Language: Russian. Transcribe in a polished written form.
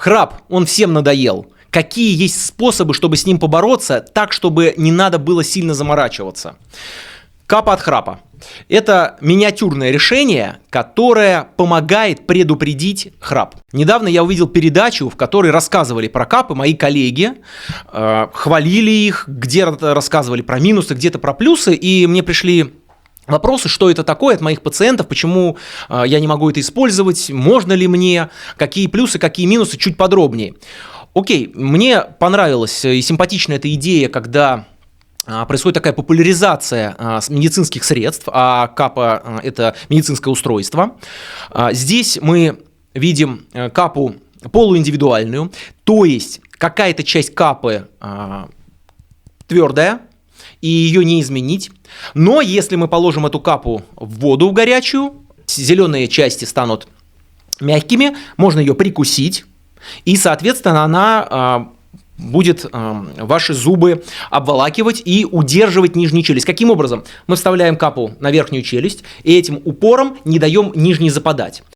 Храп, он всем надоел. Какие есть способы, чтобы с ним побороться, так, чтобы не надо было сильно заморачиваться? Капа от храпа. Это миниатюрное решение, которое помогает предупредить храп. Недавно я увидел передачу, в которой рассказывали про капы мои коллеги, хвалили их, где-то рассказывали про минусы, где-то про плюсы, и мне пришли вопросы, что это такое от моих пациентов, почему я не могу это использовать, можно ли мне, какие плюсы, какие минусы, чуть подробнее. Окей, мне понравилась и симпатична эта идея, когда происходит такая популяризация медицинских средств, а капа – это медицинское устройство. Здесь мы видим капу полуиндивидуальную, то есть какая-то часть капы твердая, и ее не изменить. Но если мы положим эту капу в воду горячую, зеленые части станут мягкими, можно ее прикусить, и, соответственно, она будет ваши зубы обволакивать и удерживать нижнюю челюсть. Каким образом? Мы вставляем капу на верхнюю челюсть и этим упором не даем нижней западать.